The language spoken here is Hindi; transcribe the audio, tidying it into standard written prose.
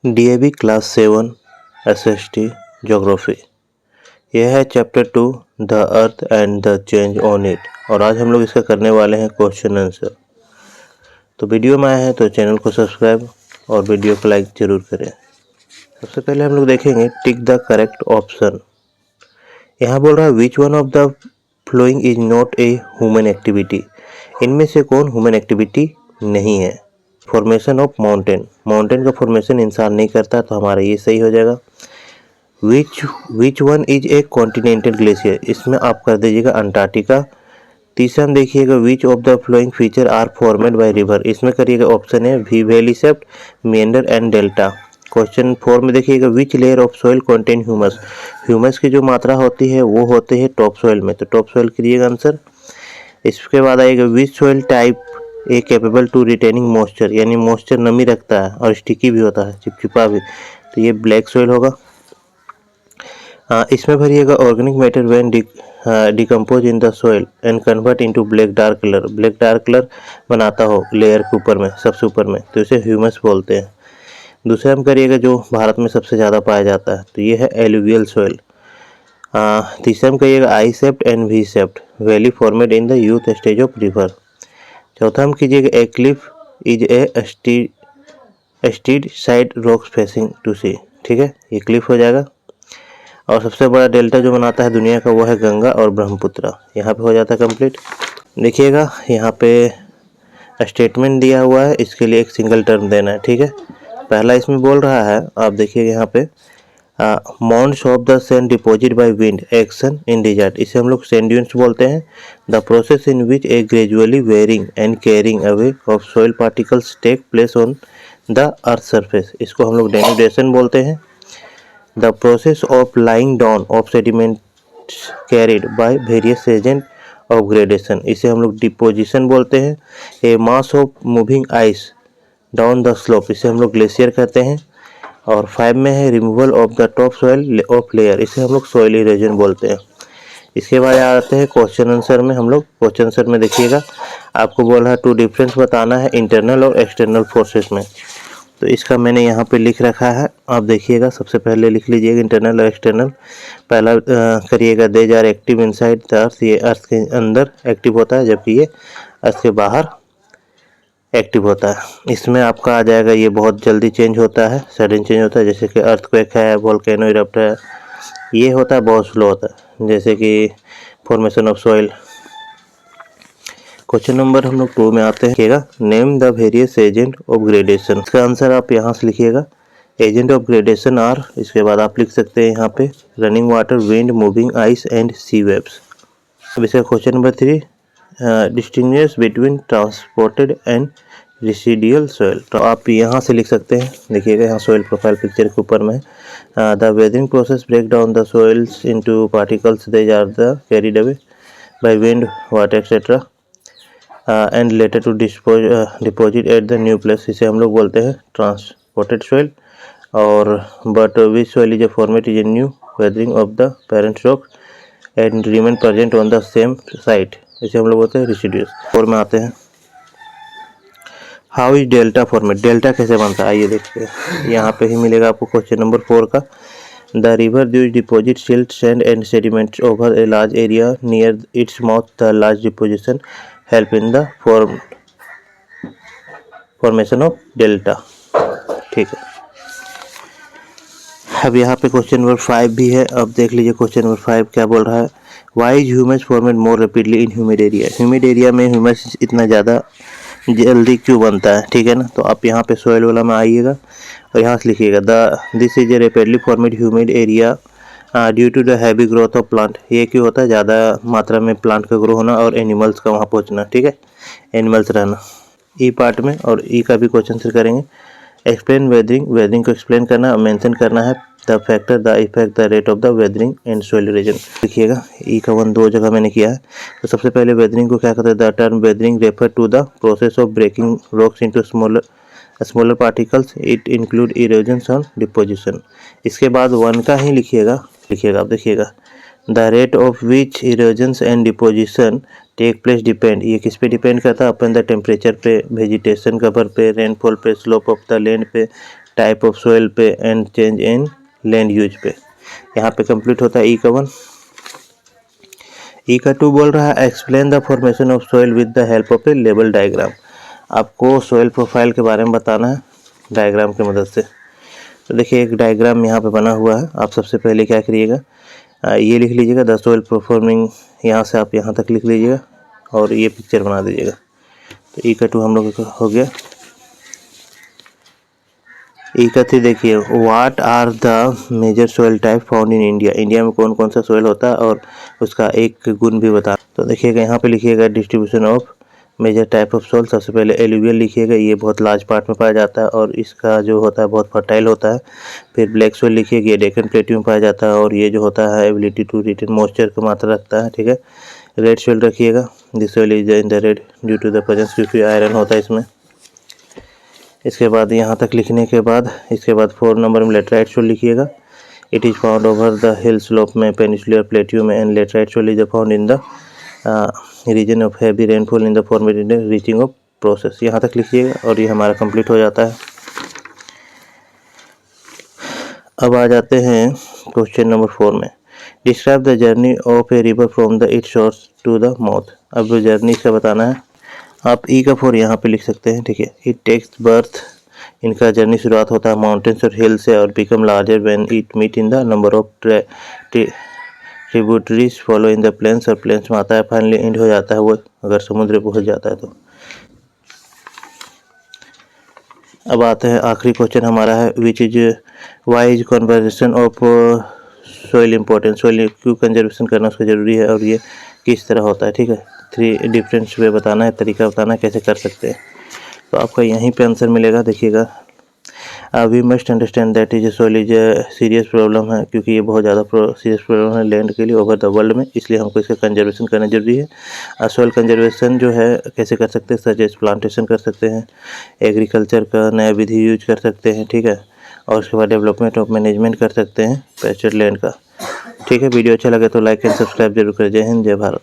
DAV class 7 SST geography. यह है chapter 2 the earth and the change on it, और आज हम लोग इसका करने वाले हैं क्वेश्चन आंसर। तो वीडियो में आए हैं तो चैनल को सब्सक्राइब और वीडियो को लाइक जरूर करें। सबसे पहले हम लोग देखेंगे टिक द करेक्ट ऑप्शन। यहाँ बोल रहा है which one of the following is not a human activity. इनमें से कौन ह्यूमन एक्टिविटी नहीं है। फॉर्मेशन ऑफ माउंटेन, माउंटेन का फॉर्मेशन इंसान नहीं करता, तो हमारा ये सही हो जाएगा। Which one is a continental glacier, इसमें आप कर दीजिएगा अंटार्कटिका। तीसरा हम देखिएगा which of the following feature are formed by river, इसमें करिएगा ऑप्शन है V valley shaped, meander and delta. Question 4 में देखिएगा which layer of soil contain humus, humus की जो मात्रा होती है वो होते हैं टॉप सॉइल में, तो टॉप सॉइल करिएगा आंसर। इसके बाद आएगा which soil type a capable to retaining moisture, यानी मॉइस्चर नमी रखता है और स्टिकी भी होता है, चिपचिपा भी, तो ये ब्लैक सॉइल होगा। इसमें भरिएगा organic matter when decompose in the soil and convert into black dark colour, black dark colour बनाता हो लेयर के ऊपर में, सबसे ऊपर में, तो इसे ह्यूमस बोलते हैं। दूसरा हम करिएगा जो भारत में सबसे ज़्यादा पाया जाता है, तो ये है एलुवियल सॉइल। तीसरा हम करिएगा I shaped and V shaped, valley formed in the youth stage of river. चौथा हम कीजिएगा a cliff is a steep side rocks facing to sea, ठीक है, ये क्लिफ हो जाएगा। और सबसे बड़ा डेल्टा जो बनाता है दुनिया का वो है गंगा और ब्रह्मपुत्र, यहाँ पे हो जाता है कंप्लीट। देखिएगा यहाँ पे स्टेटमेंट दिया हुआ है, इसके लिए एक सिंगल टर्म देना है, ठीक है। पहला इसमें बोल रहा है, आप देखिएगा यहाँ पे mounts of the sand deposit by wind action in desert, इसे हम लोग सैंड ड्यून्स बोलते हैं। The process in which a gradually wearing and carrying away of soil particles take place on the earth surface, इसको हम लोग डेनुडेशन बोलते हैं। The process of lying down of sediments carried by various agent of gradation, इसे हम लोग डिपोजिशन बोलते हैं। A mass of moving ice down the slope, इसे हम लोग ग्लेशियर कहते हैं। और 5 में है removal of the top soil of layer, इसे हम लोग सॉइल इरोजन बोलते हैं। इसके बाद आते हैं क्वेश्चन आंसर में। हम लोग क्वेश्चन आंसर में देखिएगा आपको बोला है टू डिफरेंस बताना है इंटरनल और एक्सटर्नल फोर्सेस में, तो इसका मैंने यहाँ पे लिख रखा है, आप देखिएगा। सबसे पहले लिख लीजिएगा इंटरनल और एक्सटर्नल। पहला करिएगा they are active inside the earth, ये अर्थ के अंदर एक्टिव होता है जबकि ये अर्थ के बाहर एक्टिव होता है। इसमें आपका आ जाएगा ये बहुत जल्दी चेंज होता है, सडन चेंज होता है, जैसे कि अर्थक्वेक है, वोल्केनो इरप्ट है, ये होता है बहुत स्लो होता है, जैसे कि formation of soil. Question number हम लोग 2 में आते हैं, name the various agent of gradation, इसका आंसर आप यहाँ से लिखिएगा। एजेंट ऑफ ग्रेडेशन आर, इसके बाद आप लिख सकते हैं यहाँ पे running water, wind, moving ice and sea waves. अब इसका question number 3, distinguish between transported and residual soil, तो आप यहाँ से लिख सकते हैं। देखिएगा यहाँ सॉइल प्रोफाइल पिक्चर के ऊपर में the weathering process break down the soils into particles they are the carried away by wind, water etcetera and later to deposit at the new place, इसे हम लोग बोलते हैं ट्रांसपोर्टेड सॉइल। और but which soil is a format is a new weathering of the parent rock and remain present on the same site, इसे हम लोग बोलते हैं रेसिड्यूज। और में आते हैं how is delta format, delta कैसे बनता है आइए देखते हैं। यहाँ पे ही मिलेगा आपको क्वेश्चन नंबर 4 का। The river dues deposit silt sand and sediments over a large area near its mouth, the large deposition help in the formation of delta, ठीक है। अब यहाँ पे क्वेश्चन नंबर 5 भी है, अब देख लीजिए क्वेश्चन नंबर 5 क्या बोल रहा है। Why is humus formed more rapidly in humid area, humid area में ह्यूमस इतना ज़्यादा जल्दी क्यों बनता है, ठीक है ना। तो आप यहाँ पे सॉइल वाला में आइएगा और यहाँ से लिखिएगा this is a rapidly formed humid area due to the heavy growth of plant, ये क्यों होता है, ज़्यादा मात्रा में प्लांट का ग्रो होना और एनिमल्स का वहाँ पहुँचना, ठीक है, एनिमल्स रहना। ई पार्ट में और ई का भी क्वेश्चन आंसर करेंगे। एक्सप्लेन वेदरिंग, वेदरिंग को एक्सप्लेन करना, मेंशन करना है the factor, the effect, the rate of the weathering and soil erosion. देखिएगा ई का 1 2 जगह मैंने किया है। तो सबसे पहले वेदरिंग को क्या कहते हैं, the term weathering refer to the process of breaking rocks into smaller particles, it include erosion on deposition. इसके बाद 1 का ही लिखिएगा आप देखिएगा the rate of which erosions and deposition take place depend, ये किस पे डिपेंड करता है, अपन द टेम्परेचर पे, वेजिटेशन कवर पे, रेनफॉल पे, स्लोप ऑफ द लैंड पे, टाइप ऑफ सोइल पे and change in land use पे। यहाँ पे कंप्लीट होता है ई का 1। ई का 2 बोल रहा है explain the formation of soil with the help of A label diagram. आपको सोइल प्रोफाइल के बारे में बताना है डायग्राम की मदद से। तो देखिए एक डायग्राम यहाँ पे बना हुआ है। आप सबसे पहले क्या करिएगा, ये लिख लीजिएगा द सोइल परफॉर्मिंग, यहाँ से आप यहाँ तक लिख लीजिएगा और ये पिक्चर बना दीजिएगा। तो ई का 2 हम लोग का हो गया। ई का 3 देखिए what are the major soil type found in India. India में कौन कौन सा सोइल होता है और उसका एक गुण भी बता। तो देखिएगा यहाँ पे लिखिएगा distribution of major type of soil. सबसे पहले एलुवियल लिखिएगा, ये बहुत लार्ज पार्ट में पाया जाता है और इसका जो होता है बहुत फर्टाइल होता है। फिर ब्लैक सोइल लिखिएगा, ये डेक्कन प्लेट्यू में पाया जाता है और ये जो होता है एबिलिटी टू रिटेन मॉइस्चर की मात्रा रखता है, ठीक है। रेड सोइल रखिएगा, this soil is in the red due to the presence, क्योंकि आयरन होता है इसमें। इसके बाद यहाँ तक लिखने के बाद इसके बाद 4 नंबर में लेटराइट सोइल लिखिएगा। It is found over the hill slope में पेनिनसुलर प्लेट्यू में and laterite soil is found in the region of heavy rainfall in the formatting reaching of process. यहाँ तक लिखिएगा और ये हमारा कंप्लीट हो जाता है। अब आ जाते हैं क्वेश्चन नंबर 4 में। Describe the journey of a river from the it source to the mouth. अब जर्नी इसका बताना है। आप ई का 4 यहाँ पे लिख सकते हैं, ठीक है। इट टेक्स बर्थ, इनका जर्नी शुरुआत होता है माउंटेन्स और हिल से और become larger when it meet in the number of tributaries follow in the plains, और प्लेन्स में आता है फाइनली एंड हो जाता है वो अगर समुद्र पहुँच जाता है तो। अब आते हैं आखिरी क्वेश्चन हमारा है which is why is conversation of soil important. Soil क्यों कंजर्वेशन करना उसका ज़रूरी है और ये किस तरह होता है, ठीक है। 3 डिफरेंट वे बताना है, तरीका बताना है कैसे कर सकते हैं। तो आपका यहीं पे आंसर मिलेगा। देखिएगा we must understand that is soil is serious problem है, क्योंकि ये बहुत ज़्यादा सीरियस प्रॉब्लम है लैंड के लिए ओवर द वर्ल्ड में, इसलिए हमको इसका कंजर्वेशन करना जरूरी है। सोइल कंजर्वेशन जो है कैसे कर सकते हैं, सच एज प्लांटेशन कर सकते हैं, एग्रीकल्चर का नया विधि यूज कर सकते हैं, ठीक है। और उसके बाद डेवलपमेंट ऑफ मैनेजमेंट कर सकते हैं पैस्चर लैंड का, ठीक है। वीडियो अच्छा लगे तो लाइक एंड सब्सक्राइब जरूर करें। जय हिंद, जय भारत।